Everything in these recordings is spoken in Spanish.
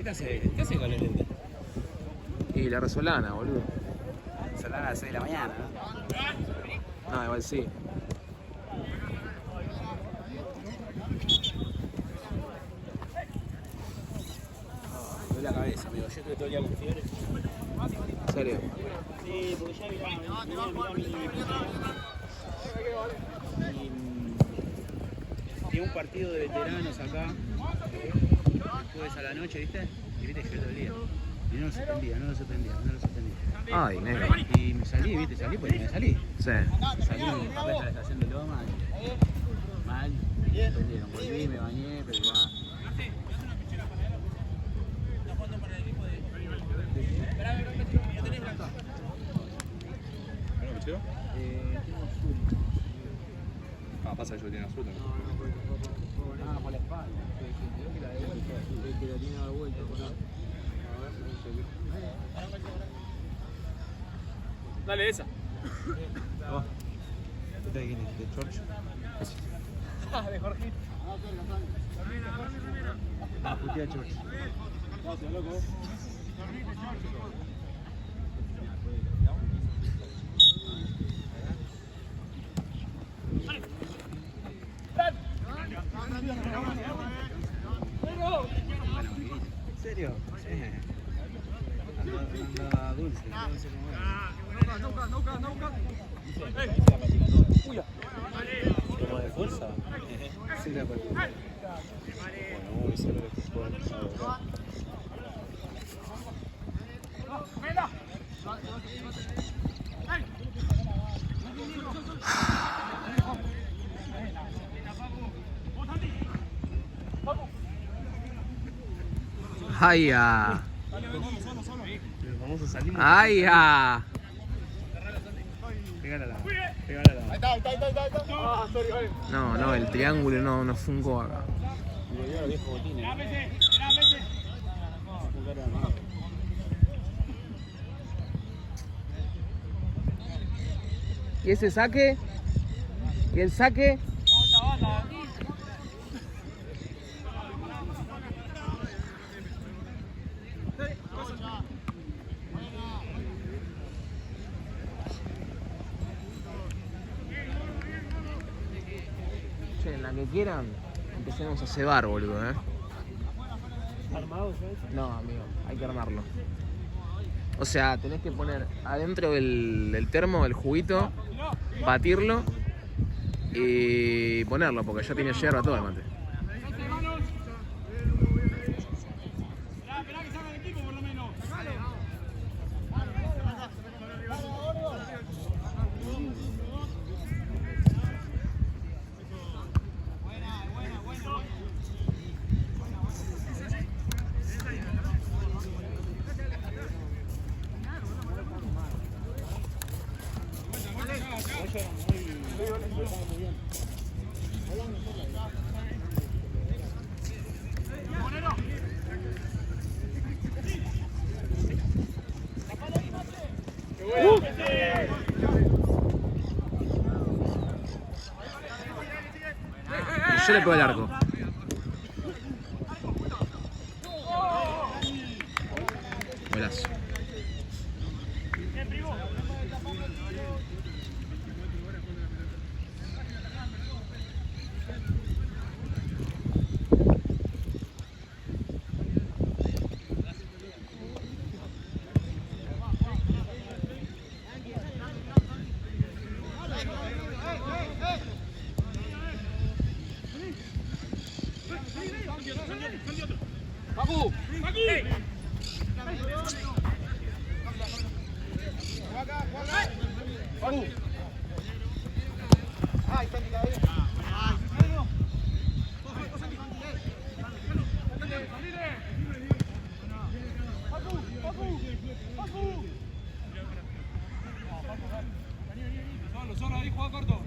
te hace? ¿Qué hace con el lente? Y la resolana, boludo. Son las 6 de la mañana, ¿no? No, igual sí. Me duele la cabeza, amigo. Yo estuve todo el día con fiebre. ¿En serio? Sí, porque ya mirá y un partido de veteranos acá, jueves a la noche, ¿viste? Y viste que yo todo el día. Y no lo suspendía. Ay, negro. Y me salí, ¿viste? Me salí. Sí. Salí acá a la estación de Loma. Mal. Me suspendieron. Volví, me bañé, pero igual. Pasa que yo tiene azul. Ah, por la espalda. Que la tiene a la vuelta. Dale esa. ¿De quién es? ¿De George? De Jorge. Ah, putea a George. Gracias, loco. ¿En serio? Sí. Anda dulce. ¿Como de fuerza? Sí, la partida. Bueno, eso es lo que puedo. ¡Ay, ya! Vamos a salir. ¡Ay, ya! Pegala la. Ahí está. Ah, sorry, vale. No, el triángulo no fungó acá. Y volvió a los viejos botines. ¿Y ese saque? ¿Y el saque? Che, en la que quieran, empecemos a cebar, boludo, ¿Armado ya eso? No, amigo, hay que armarlo. O sea, tenés que poner adentro del termo el juguito, batirlo y ponerlo, porque ya tiene hierba todo el mate. Y yo le pego el arco. Golazo. ¡Pacu! Solo ahí, juega corto.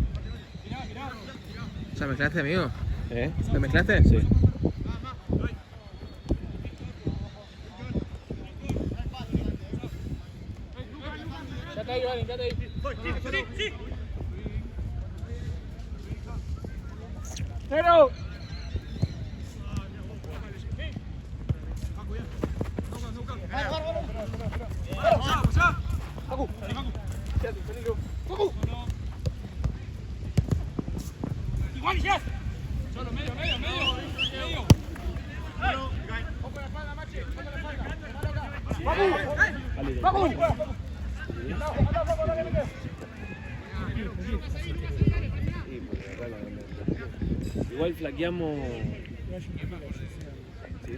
Mirá. ¿Ya mezclaste, amigo? ¿Eh? ¿Lo mezclaste? Sí. Quédate ahí, Valen, quédate ahí. Sí. ¡Cero! Solo medio. Igual flaqueamos. ¿Sí?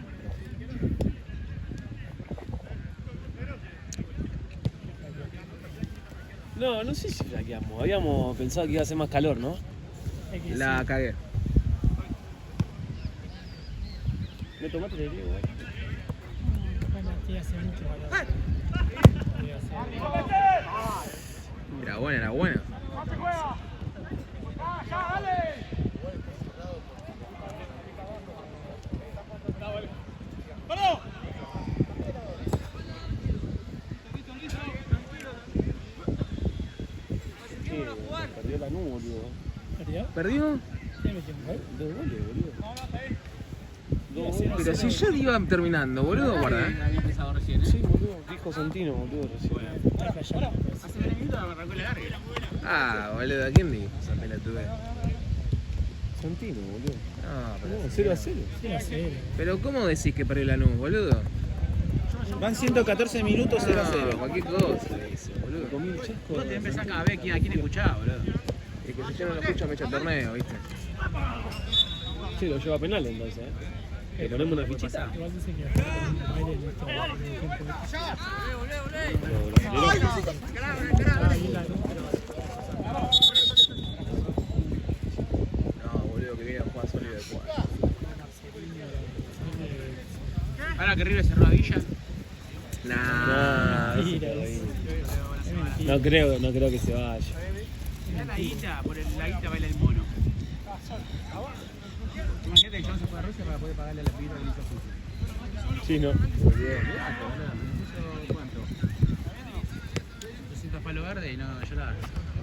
No sé si flaqueamos. Habíamos pensado que iba a hacer más calor, ¿no? La cagué. ¿Me tomaste de Diego? Era buena. Perdió la nube, boludo. ¿Perdió? Dos goles, boludo. Pero si ya iba terminando, boludo, guarda. Había empezado recién, Sí, boludo. Dijo Santino, boludo, recién. Hace 3 minutos arrancó la larga. Ah, boludo, ¿a quién dijo esa pelotude? Santino, boludo. No, pero... No, 0-0. Pero ¿cómo decís que perdió la nube, boludo? Van 114 minutos 0 a 0. No, cualquier cosa le dice, boludo. Comí el chasco. Vos te empezás a ver a quién escuchaba, boludo. Y que si yo no lo escucho me echa el torneo, ¿viste? Sí, lo lleva a penal entonces, ¿eh? Le ponemos una fichita. Igual dice que baile en esto. No, boludo, que viene a jugar sólido de cuadro. Ahora que River cerró a Villa. Nah. No creo que se vaya. Mirá la guita, por la guita baila el mono. Imagínate que el chabón se fue a Rusia para poder pagarle a la pibita que le hizo juicio. Sí, no. ¿Cuánto? 200 palos verdes y no llorar.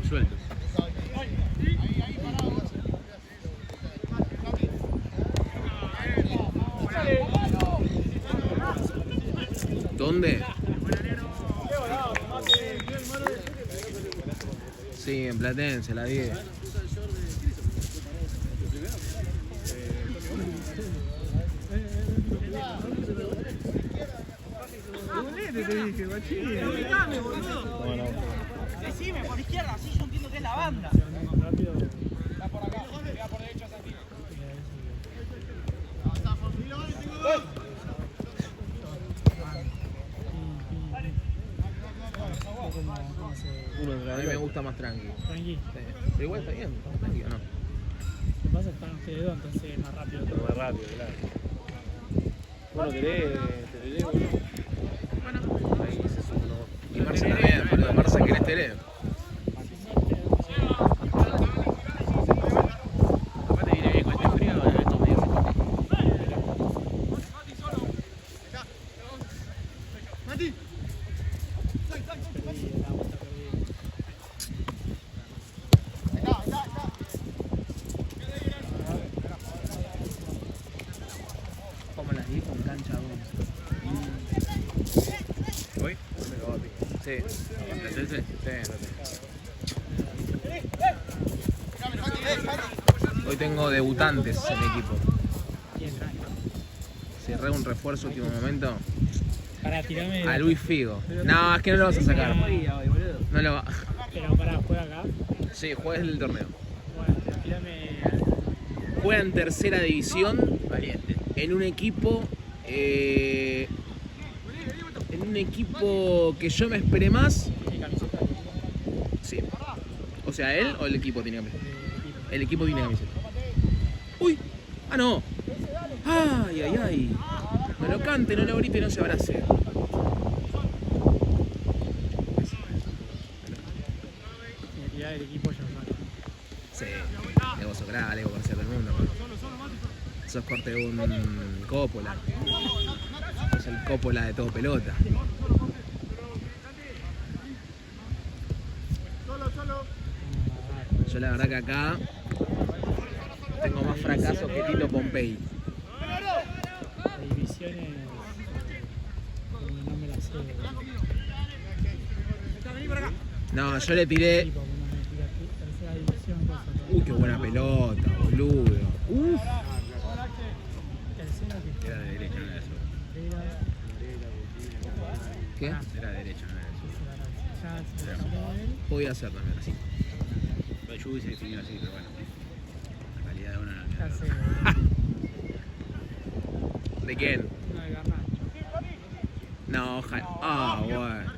Sueltos. ¿Dónde? Sí, en Platense, la 10. Decime por izquierda, así yo entiendo que es la banda. A mí me gusta más tranqui. Tranqui. Sí. Pero igual está bien, está tranqui, ¿o no? Lo que pasa es que están ustedes dos, entonces es más rápido. Más rápido, claro. Bueno, querés, te leo, ¿no? Ahí se suma. Y Marce también, boludo. Marce, ¿querés tele? Aparte viene bien con este frío, esto medio seco. Como las 10 con cancha 11. ¿Hoy? Sí. ¿Platense? Sí, hoy tengo debutantes en mi equipo. Cerré un refuerzo último momento Para tirarme. a Luis Figo. No, es que no lo vas a sacar. No lo va. Pero para, juega acá. Sí, juega el torneo. Bueno, tirame. Juega en tercera división Valiente. en un equipo que yo me esperé más. ¿Tiene camiseta? Sí. O sea, él o el equipo tiene camiseta. El equipo tiene camiseta. Uy. Ah, no. Ay, ay, ay. No lo cante, no lo grite y no se abrace. Tiene que tirar el equipo ya no sabe. Sí. Ego Socrates, Ego conoce a todo el mundo. Sos corte de un Coppola. Sos el Coppola de todo pelota. Yo la verdad que acá tengo más fracasos que Tito Pompey. Las divisiones. No me las sé. No, yo le tiré. Tipo, cuando me tira aquí, tercera división, cosa. Uy, qué buena pelota, boludo. Uf. Tercera que Era de derecha, no era de sur. era. ¿Qué? Era de derecha, no era de sur. Ya se lo tiró él. Podía ser también así. Pero yo hubiese definido así, pero bueno. La calidad de uno no Ya queda. sé. ¿De quién? No de Garnacho. No, ojalá. Ah, bueno. Acá.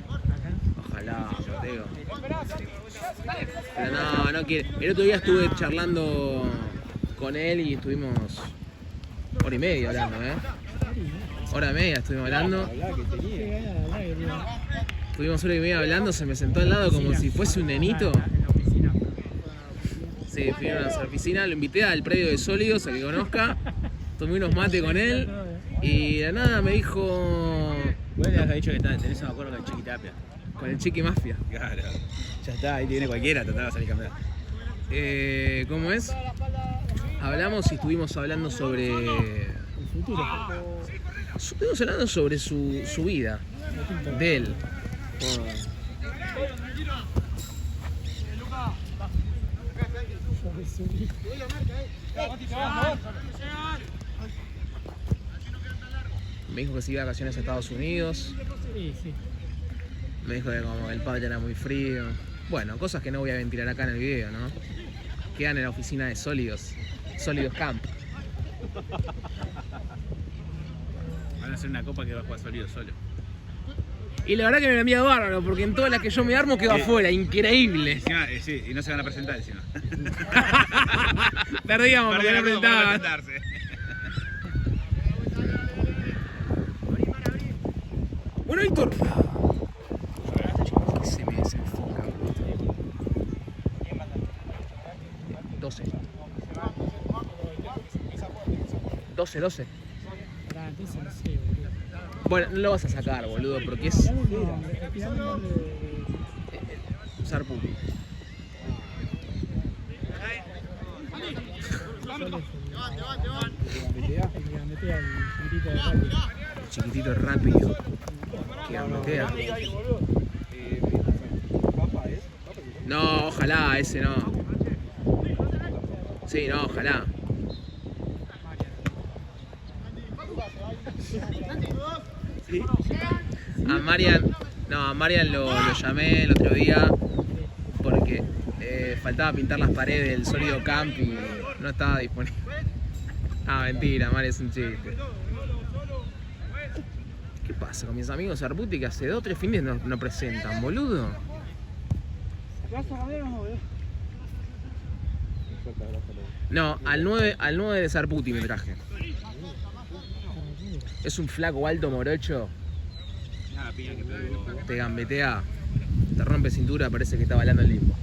Ojalá, Mateo. Pero no, no quiere. El otro día estuve charlando con él y estuvimos hora y media hablando, Hora y media estuvimos hablando. Qué gana la verdad que tiene. Estuvimos hora y media hablando, se me sentó al lado como si fuese un nenito. En la oficina. Sí, fui a nuestra oficina, lo invité al predio de Sólidos a que conozca. Tomé unos mates con él y de nada me dijo Vos le habías dicho que tenés un acuerdo con el Chiqui Tapia. con el Chiqui Mafia. Claro. Ya está, ahí viene cualquiera, trataba de salir campeón. ¿Cómo es? Hablamos y estuvimos hablando sobre. El futuro. Estuvimos hablando sobre su vida. De él. Me dijo que se iba de vacaciones a Estados Unidos. Sí, sí. Me dijo que como el padre era muy frío. Bueno, cosas que no voy a ventilar acá en el video, ¿no? Quedan en la oficina de Sólidos. Sólidos Camp. Van a hacer una copa que va a jugar sólido solo. Y la verdad que me envía bárbaro, porque en todas las que yo me armo quedo afuera. Increíble. Encima, sí, y no se van a presentar encima. Perdíamos porque no Perdieron todo para presentaban. presentarse. Bueno, Víctor. Se me desenfoca. 12. 12. Pará, entonces no sé, boludo. Bueno, no lo vas a sacar, boludo, porque es Tirame un nombre de. Sarputi. El que gambetea, el chiquitito de rápido. Chiquitito rápido. Que gambetea. No, ojalá, ese no. Sí, no, ojalá. A Marian lo llamé el otro día porque faltaba pintar las paredes del Sólido Camp y no estaba disponible. Ah, mentira, Marian es un chiste. ¿Qué pasa con mis amigos Sarputi que hace 2 o 3 fines no presentan, boludo? No, al 9 de Sarputi me traje. Es un flaco alto morocho. Nada, piña que pegó. Te gambetea, te rompe cintura, parece que está bailando el limbo.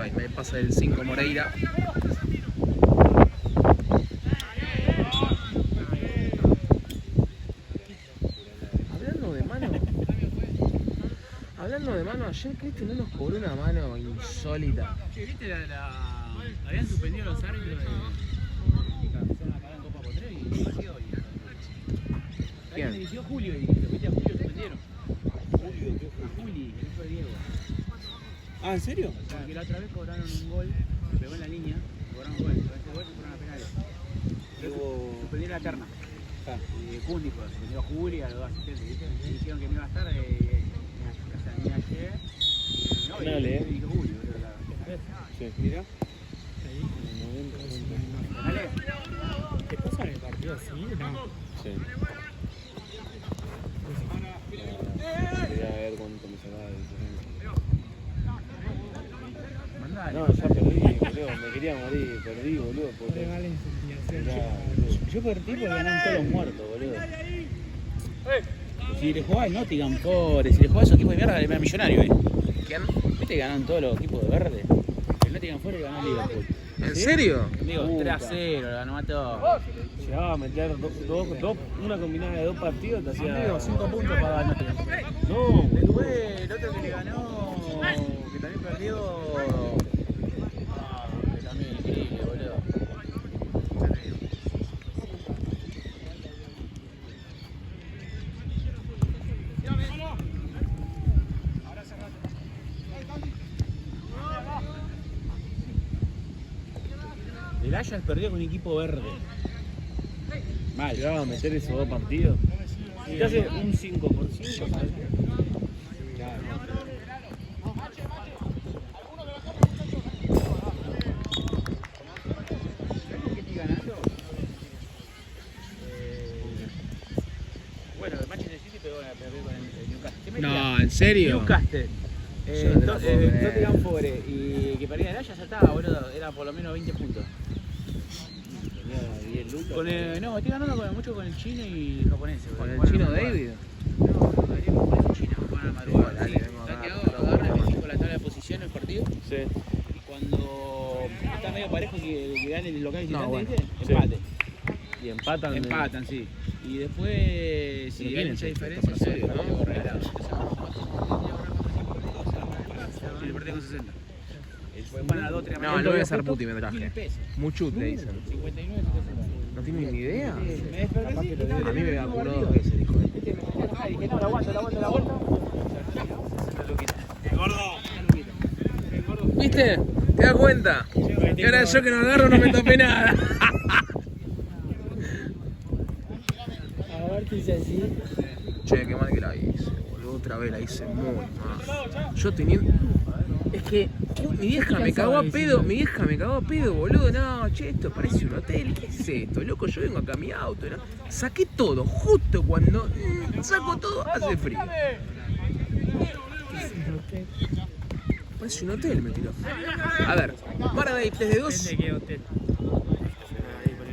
Ay, me pasa el 5 Moreira. Hablando de mano, ayer Cristian no nos cobró una mano insólita. Che, ¿viste habían suspendido los árbitros de. Empezaron a pagar en Copa por 3 y el partido hoy. ¿Quién? Alguien dirigió Julio y viste a Julio suspendieron. Juli, el hijo de Diego. Ah, ¿en serio? Porque la otra vez cobraron un gol, pegó en la línea, cobraron un gol, con este gol se fueron a penales. Suspendieron la terna. Y Kundi pues, suspendió a Juli, a los dos asistentes, ¿viste? Y dijeron que no iba a estar, ni ayer, y no, Penales, y dirigió Julio, boludo, claro. Sí, mira. Dale. ¿Te pasa en el partido así? No. Sí. Quería ver cuánto me sacaba de diferencia. Mandale. No, ya perdí, boludo. Me quería morir. Perdí, boludo. No Porque... le vale investigación. Ya, boludo. Yo perdí porque ganaron todos los muertos, boludo. Si le jugaba el Nottingham, pobre, si le jugaba a esos equipos de mierda, era millonario, ¿Quién? ¿Viste que ganaron todos los equipos de verde? El Nottingham fue el que ganó el Liverpool. ¿En serio? Digo, Puta. 3-0, lo ganó a todos. Llegaba a meter una combinada de 2 partidos, te hacía... 5 puntos para el Nottingham. No, Después el otro que le ganó, que también perdió. Que también increíble, boludo. El Ajax perdió con un equipo verde. Mal. Llegaba a meter esos 2 partidos. Si te hace un 5%, ¿sabes? ¿Qué estoy ganando? Bueno, el Manchester City pegó con el Newcastle. No, ¿en serio? Newcastle. Yo no te la puedo creer. Tottenham Forest y que perdía el Ajax ya estaba, boludo. Era por lo menos 20 puntos. Tenía 10 lucas. No, estoy ganando mucho con el chino y el japonés. ¿Con el chino David? No, con el chino, juegan a la madrugada. Dale, vengo acá. Santiago agarra, me fijo la tabla de posición el partido. Sí. Y cuando está medio parejo que gane el local visitante, bueno. ¿viste? Sí. Empate. Y empatan. Empatan, sí. Y después, si Pero hay ¿quién mucha es este? diferencia, ¿Está se para serio, no? regalado. Y le perdí con 60. Fue Van a 2, 3 No, no voy a hacer puti me 1000 traje. pesos. Muchut le dicen. 59, ¿No tienen ni idea? Me desperté así, A mí me vacunó 2 veces, dijo él. Dije, no, la vuelta. ¿Viste? ¿Te das cuenta? Y ahora yo que no agarro no me tapé nada. A ver qué dice así. Che, qué mal que la hice, boludo. Otra vez la hice muy mal. Yo teniendo... Es que mi vieja me cagó a pedo, boludo. No, che, esto parece un hotel. ¿Qué es esto, loco? Yo vengo acá a mi auto, ¿no? Saqué todo, justo cuando saco todo, hace frío. Parece un hotel, me tiró. A ver, Paradise desde 2. ¿De qué hotel?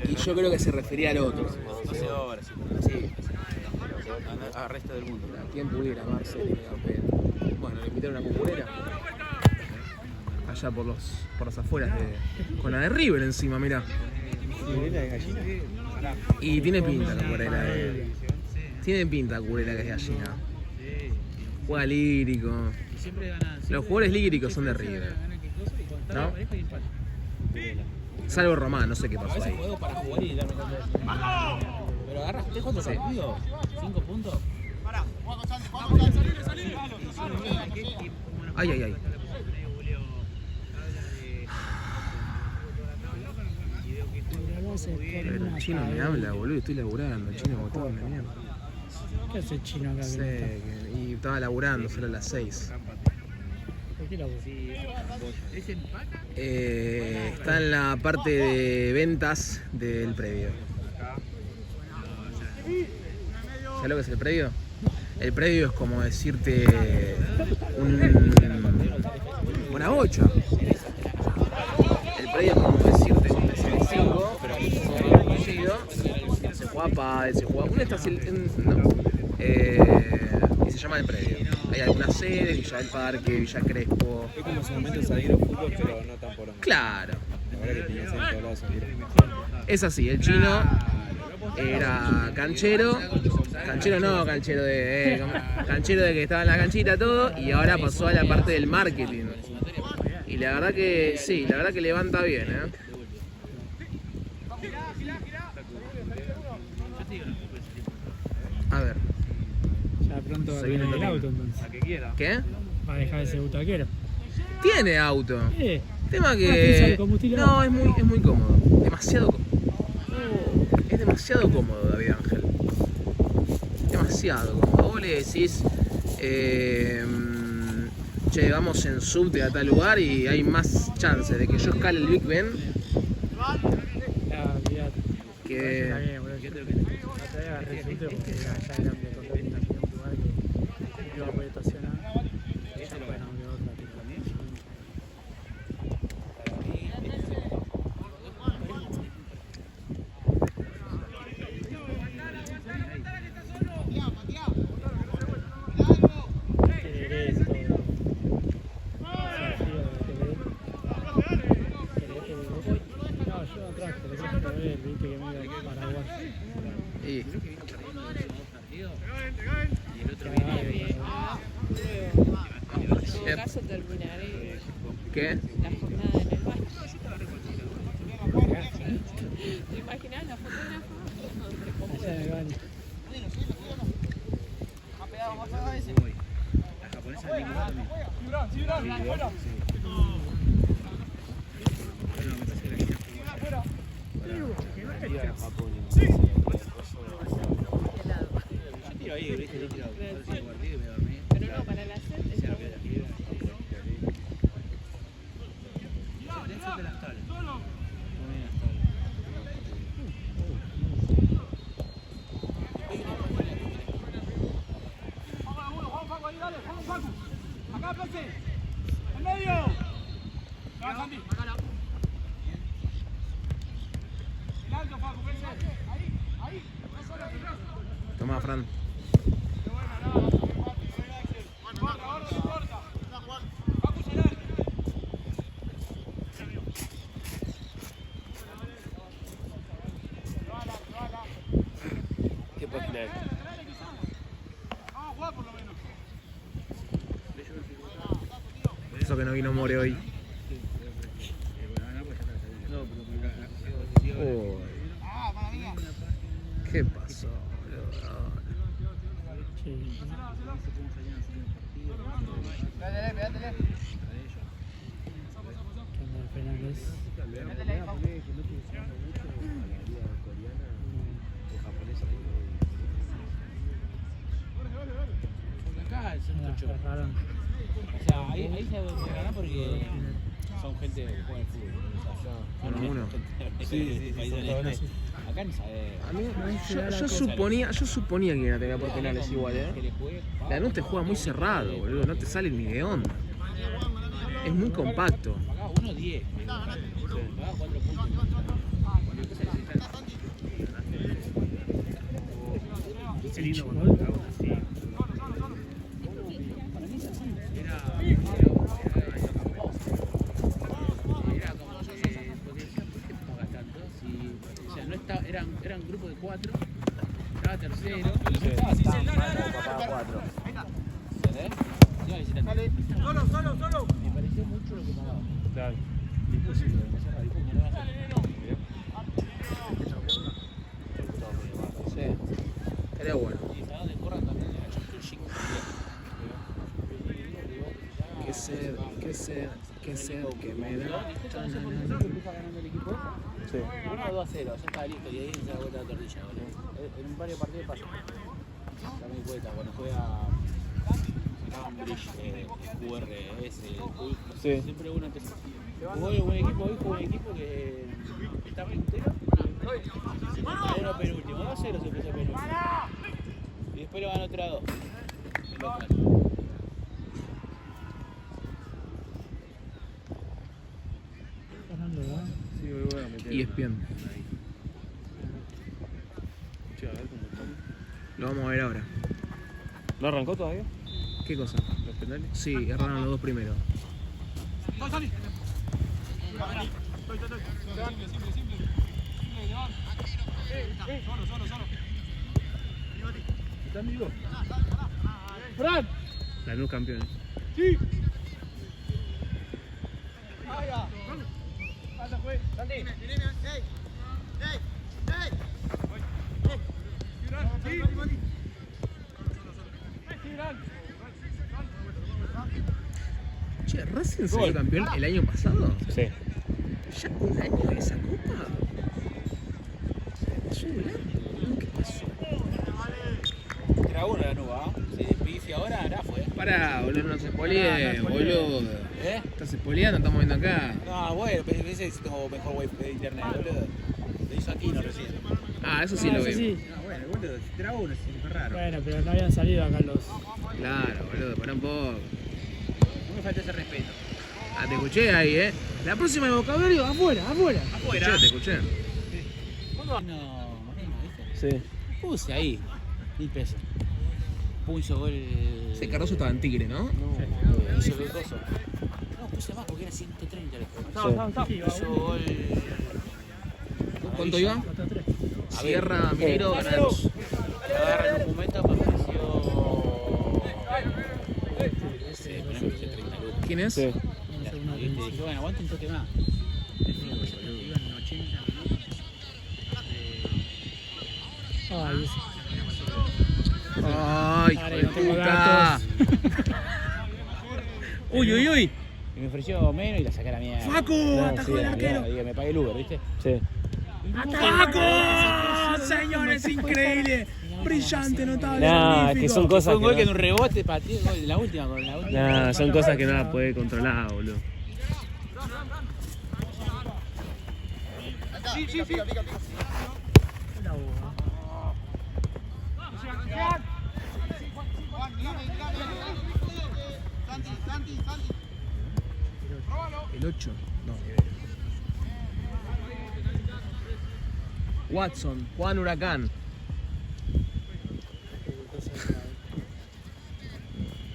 Y yo creo que se refería al otro. 12 horas. Sí. Al resto del mundo. ¿Quién pudiera amarse? Bueno, le invitaron a una cucurera. Allá por las afueras con la de River encima, mirá. Y tiene pinta la cucurera tiene pinta cucurera que es de gallina. Juega lírico. Siempre gana. Los jugadores líricos son de River. ¿No? Salvo Román, no sé qué pasó ahí. Juego para jugar y darme cuenta. Pero agarras 3-4 Sí. partidos, 5 puntos. Ay, ay, ay. Pero el chino me habla, boludo, estoy laburando. El chino botón de mierda. ¿Qué hace el chino acá? Sé, y estaba laburando, solo a las 6. ¿Por qué la voz? Está en la parte de ventas del predio. ¿Sabes lo que es el predio? El predio es como decirte una bocha. El predio es como decirte un PC5, pero es conocido. Se juega pádel, se juega. Un y se llama el predio. Hay algunas sedes, Villa del Parque, Villa Crespo. Es como su momento salir a fútbol, pero no tan por Claro. La verdad que tenía en todos lados salir. Es así, el chino era canchero canchero de que estaba en la canchita todo, y ahora pasó a la parte del marketing. Y la verdad que sí, la verdad que levanta bien, A ver, Ya pronto va a Se viene tener el también. auto entonces. La que quiera. ¿qué? Va a dejar de ser butaquero. Tiene auto. Tema piensa que el combustible. no, es muy cómodo, demasiado cómodo. Es demasiado cómodo, David Ángel. Demasiado cómodo. Vos le decís, che, vamos en subte a tal lugar y hay más chances de que yo escale el Big Ben Ah, mirá. que... Está bien, boludo. Yo creo que no te hagas resulte porque ya eran de contacto en un lugar que iba a poder estacionar. Ya bueno, que otra tipo. Querer esto. No, yo no traje, lo traje para ver, viste que me iba a Paraguay. Y, Y el otro viene En todo caso terminaré ¿qué? la jornada en el baño. ¿Te imaginas la fotógrafa? Allá en el baño. La japonesa de Nicolás también. No, me parece que la quiere jugar. a Japón. Yo tiro ahí, ¿viste? Yo tiro al último partido y me dormí. Pero no, para la sed es Ya, que la gira. Eso de las tablas. Muy bien las tablas. Toma, Fran. ¿Qué página es? Eso que no vino More hoy. Oh. ¿Qué pasó, boludo? Sí. ¿Qué onda, Fernández? Acá son Ah, muchos. cerraron. O sea, ahí se ganan porque son gente que juega al fútbol. O sea, Uno a uno. Sí, países. Acá no sabe. A mí, yo suponía que iban a tener por penales igual, Que le juegue. Lanús te juega muy cerrado, boludo, no te sale ni de onda. Es muy compacto. Acá 1-10. Acá 4 puntos. Qué lindo ¿Gol? cuando jugamos así. Era como porque decían, ¿por qué juega tanto? O sea, no estaba, eran grupos de 4, estaba tercero, y no estaba tan mal como para 4. ¿Entendés? Iba visitando. Me pareció mucho lo que pagaba. Claro. Después sí, me cerra, después me lo van a hacer. Sí. Estaría bueno. Y estaba de corran también, era Ching. Qué sed que me da. No sé por qué siempre empieza ganando el equipo. Sí. 1-2-0, ya estaba listo y ahí se da vuelta la tortilla, boludo. En un par de partidos pasa. Ya me di cuenta, cuando juega Cambridge, QRS, Sí. siempre uno empieza. Jugó un buen equipo, hoy jugó un equipo que está puntero. Era penúltimo, 2-0 se puso penúltimo. Y después lo ganó otra 2. El local. Fernando, ¿verdad? Sí, voy a meter. Y es bien. Che, a ver cómo estamos. Lo vamos a ver ahora. ¿No arrancó todavía? ¿Qué cosa? ¿Los penales? Sí, erraron los dos primeros. ¿Están vivos? ¡Fran! Lanús campeón. Che, ¿Racing salió campeón el año pasado? Sí. ¿Ya un año de esa copa? Pasó volando, boludo, ¿qué pasó? 3-1 la nuba, ¿ah? Si pifia ahora, ahora fue. Pará, boludo, no se spoilee, boludo. ¿Eh? Estás spoileando, estamos viendo acá. No, bueno, a veces tengo mejor wifi de internet, boludo. Lo hizo aquí, no recién. Ah, eso sí lo veo. Sí. Ah, bueno, boludo, si era uno, es súper raro. Bueno, pero no habían salido acá los. Claro, boludo, pará un poco. No me falta ese respeto. Ah, te escuché ahí, La próxima de vocabulario, afuera. Te escuché. No, Moreno, ¿viste? Sí. Puse ahí, 1000 pesos. Puso gol. Ese Cardoso estaba en Tigre, ¿no? Hizo el coso. No, puse más porque era 130 el juego. Sí, Hizo gol. ¿Cuánto iba? 4-3. Sierra, Minero, ganados. Agarra en un momento, me ofreció. Sí, me ofreció 30 lucas. ¿Quién es? Sí. Y te dije, bueno, aguanta un toque más. Iban 80 minutos. Ay, Ay, hijo Vale, de no tengo puta. datos. Uy. Y me ofreció menos y la saqué a la mierda. ¡Facu! No, ¡Atajó sí, el a la arquero! mierda, digo, me pagué el Uber, ¿viste? Sí. ¡Paco! Señores, increíble. Brillante, notable, Nah, magnífico. que son cosas Fue un gol que que en un rebote pateó la última con la última. nah, son cosas que no las puede controlar, boludo. El 8. No, Watson, Juan Huracán.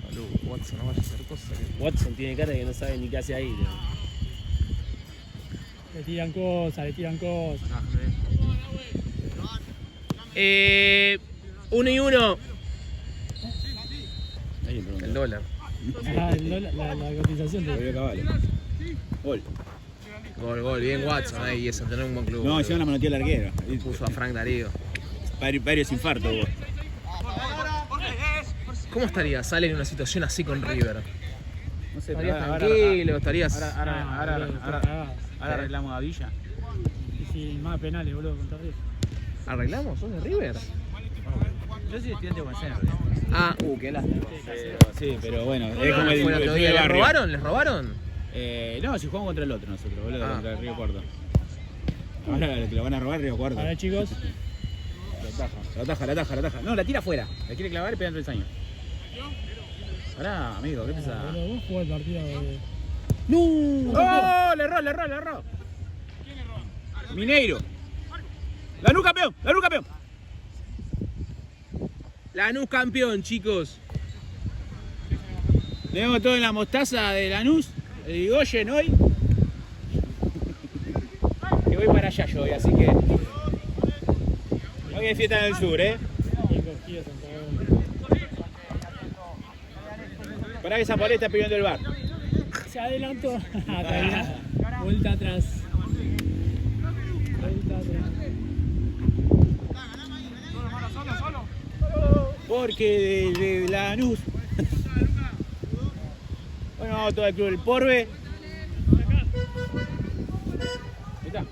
Boludo, Watson, no vaya a hacer cosas. Watson tiene cara de que no sabe ni qué hace ahí, ¿no? Le tiran cosas. 1 y 1. Ahí me pregunto. El dólar. La cotización Volvió de... Caballo. Gol. Gol, bien Watson ahí, es tener un buen club. No, boludo. hicieron la manoteó el arquero. Puso a Frank Darío. Varios infartos hubo. ¿Cómo estaría? Sale en una situación así con River. No sé, Estarías tranquilo, estarías. ahora arreglamos a Villa. Y si más penales, boludo, contra River. ¿Arreglamos? ¿Sos de River? Yo soy estudiante de Buenos Ah, qué lástima. Sí, pero bueno, es como ¿Cómo el fue el otro día? del ¿Les barrio. robaron? ¿Les robaron? No, si jugamos contra el otro nosotros, boludo, Ah. contra el Río Cuarto. Ahora te lo van a robar Río Cuarto. Ahora, chicos, La ataja. No, la tira afuera. La quiere clavar y pegar el travesaño. Pará, amigo, ¿qué pasa? boludo, vos jugás el partido de... ¡Oh! Le erró. Mineiro. ¡Lanús campeón! Lanús campeón, chicos. Tenemos todo en la mostaza de Lanús, el Irigoyen hoy. Que voy para allá yo hoy, así que... Hoy hay fiesta en el sur, Bien cogido, Santiago. Pará que Zapalé está pidiendo el bar. Se adelantó. Vuelta atrás. Porque de Lanús. Bueno, todo el club del Porbe. Ahí está.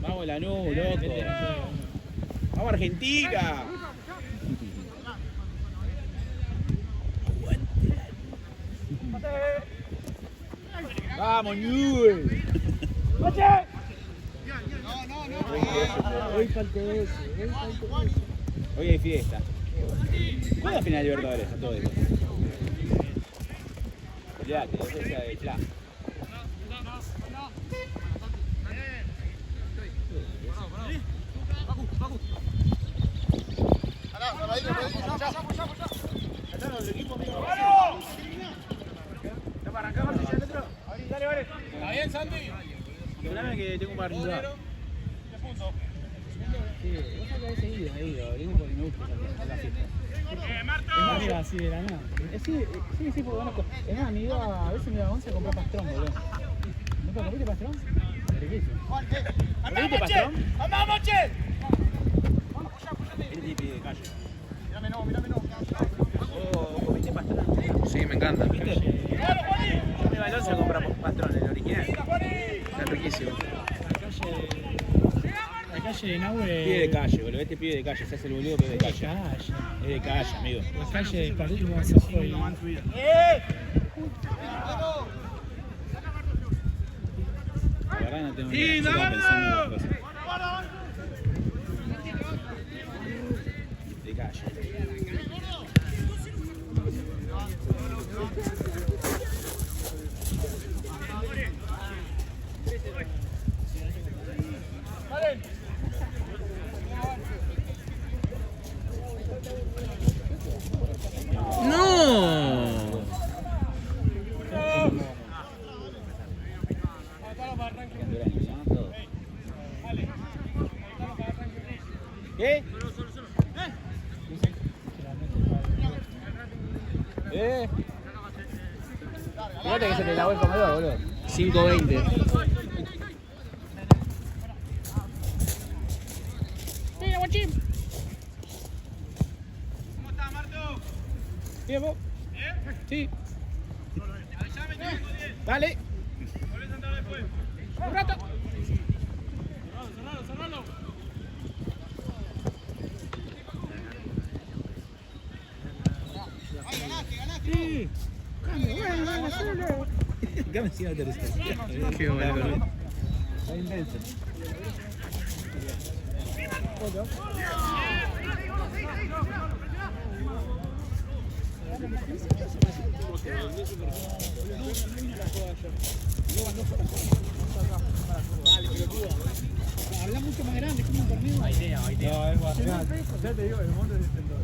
Vamos Lanús, loco. Vamos Argentina. Vamos, Newell. Hoy faltó eso. Hoy hay fiesta. ¿Cuándo es final de Libertadores a todo esto? Olvídate, la fecha de Fla. ¿Está para arrancar, Marcelo, el otro? Dale. ¿Está bien, Santi? Perdóname que tengo un partido. Sí, vos sabés que a veces he ido, venimos porque me gusta la fiesta. Es más, así de la nada. Sí, porque conozco. Es más, me iba, a veces me iba a Once a comprar pastrón, boludo. ¿Nunca comiste pastrón? Riquísimo. ¿Comiste pastrón? ¡Vamos, che! Este tipo de calle. Mírame no. ¿Vos comiste pastrón? Sí, me encanta. ¿Viste? Yo me iba al Once a comprar pastrón, el original. Está riquísimo. La calle de Nahue... Pibe de calle, boludo. Este pibe de calle, se hace el boludo, pibe de calle. Es de calle, amigo. La calle de Palermo se fue. La verdad no tengo ni idea. Yo estaba pensando en otra cosa. De calle. ¡No! ¿Qué? Fíjate que se te lavó el comedor, boludo. 5:20. ¿Bien vos? Sí. Dale. Un rato. Sí. Cambio, bueno, vale, hacele. Acá me encima tercera. Qué boludo. Está intenso. Habla mucho más grande, como un torneo. Hay idea. No, es bastante. Ya te digo, el mundo es el todo.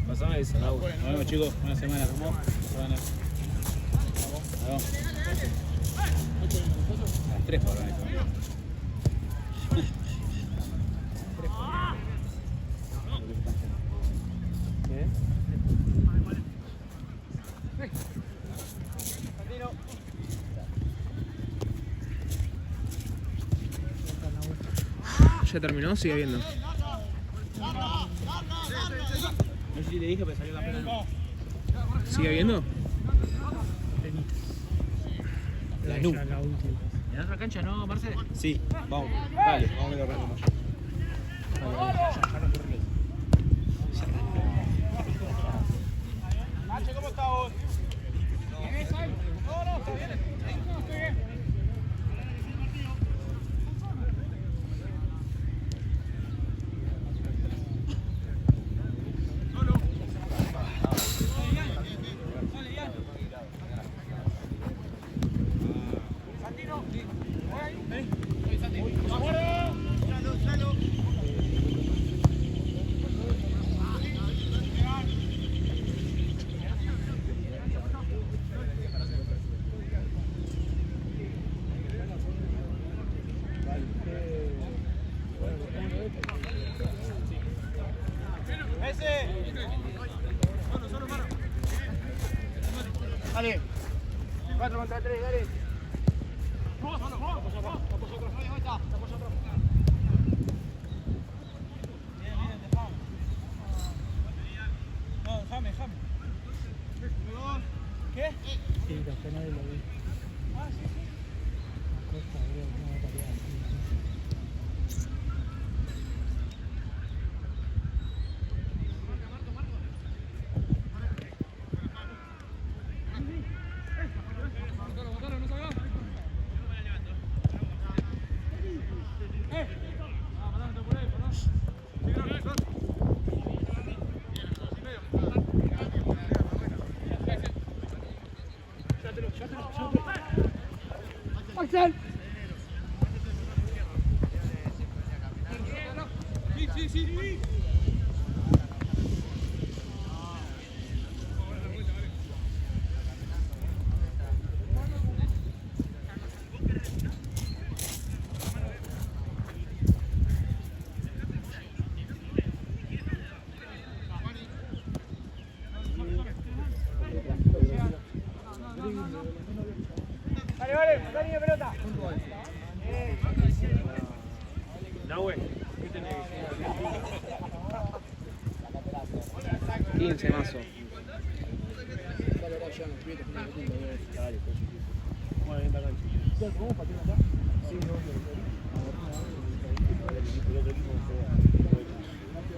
Pasame esa, Lau. Nos vemos, chicos. Buena semana. ¿Cómo? Vamos. A las 3 por ahora. ¿Ya terminó? Sigue viendo. No sé si te dije, pero salió campeón. ¿Sigue viendo? La nube. La última. ¿En otra cancha no, Marce? Sí, vamos. Dale, vamos a ver lo arrancamos. ¿Cómo está vos? Dale. 4 contra 3, dale. No, déjame. ¿Qué? Sí, los penales lo vi. Acosta, bro, una tarea así. Vale, Dani, pelota. Nahue, ¿qué tenés que decir? 15 mazo. Bueno, bien, cancha.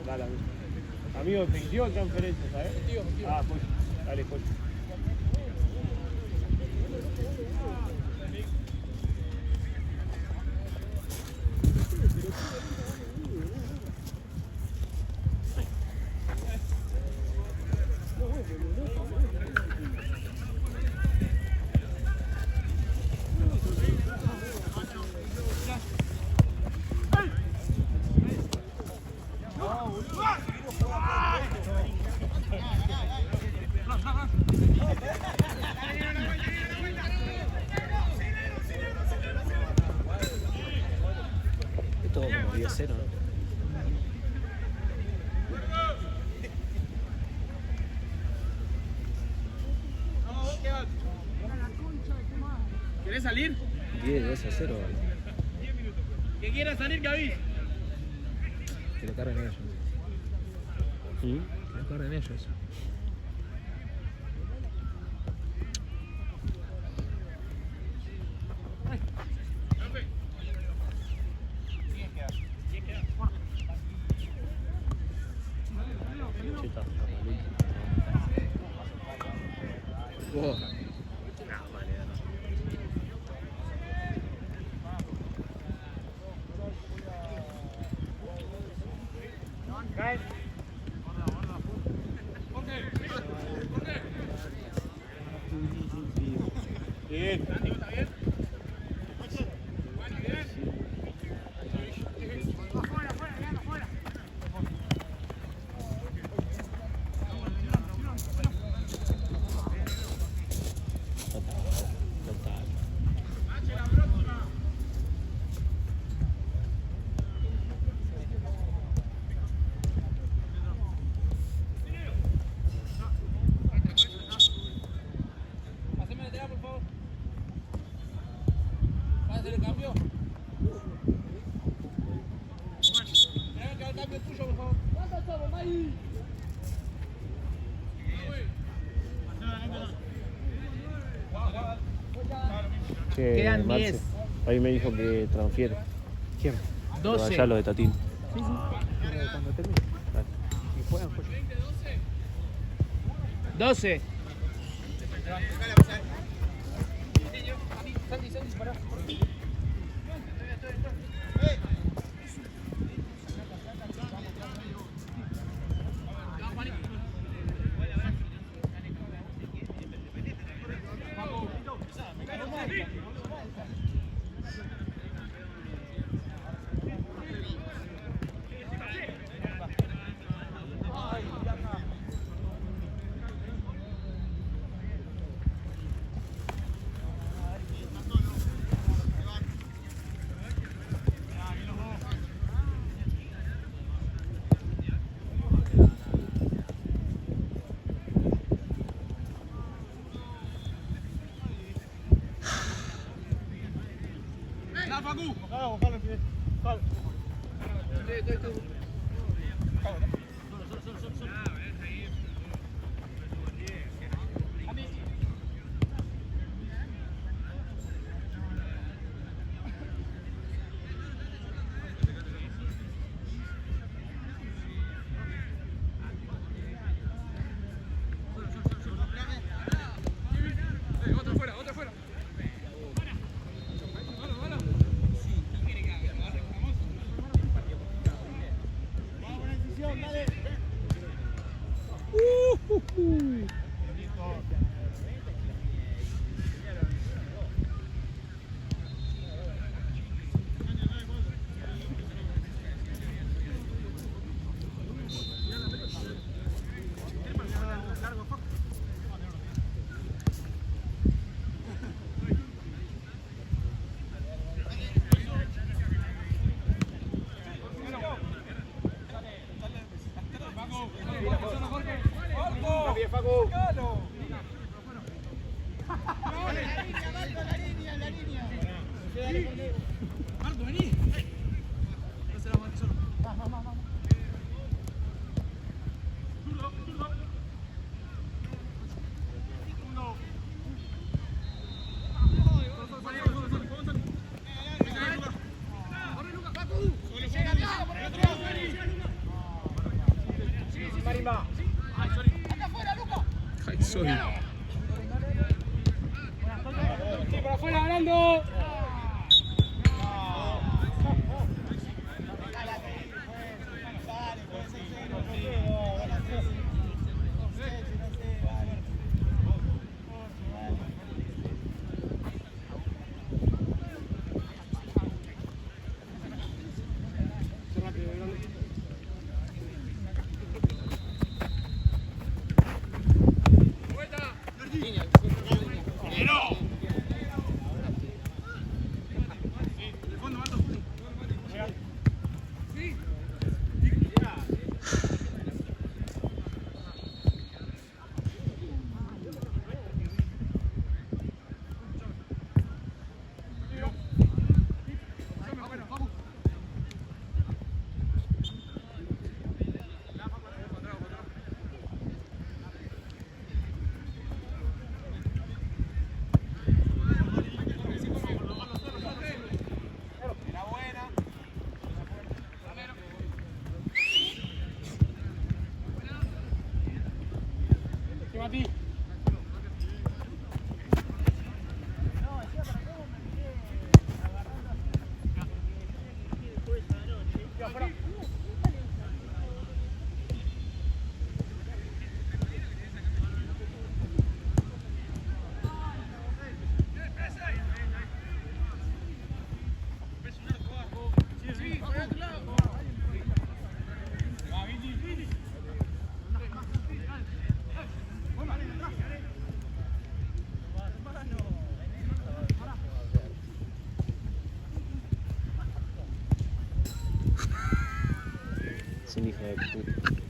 Dale, amigo. Amigo, efectivo en transferencia, ¿sabes? Ah, pues. Dale, coche. Esto como 10-0, ¿no? ¿Querés salir? 10-2-0, vale. Que quiera salir, Gaby. Que lo carguen ellos. Que lo carguen ellos. Sí, está. Vos. Bien. Che, Quedan Marce, 10. ahí me dijo que transfiere. ¿Quién? Allá lo de Tatín. Sí, sí. Cuando termine. Y juegan, juegan. 12. Ay, soy. ¡Para afuera, ganando! ¡Vuelta! Es un hijo de puta.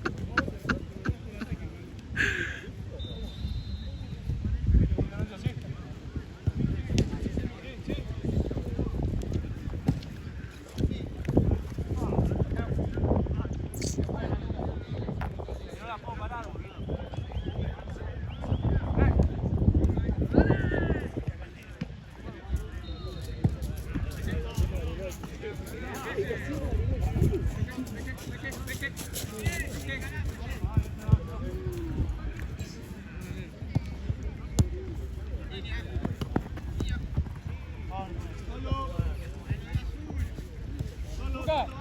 Lucas.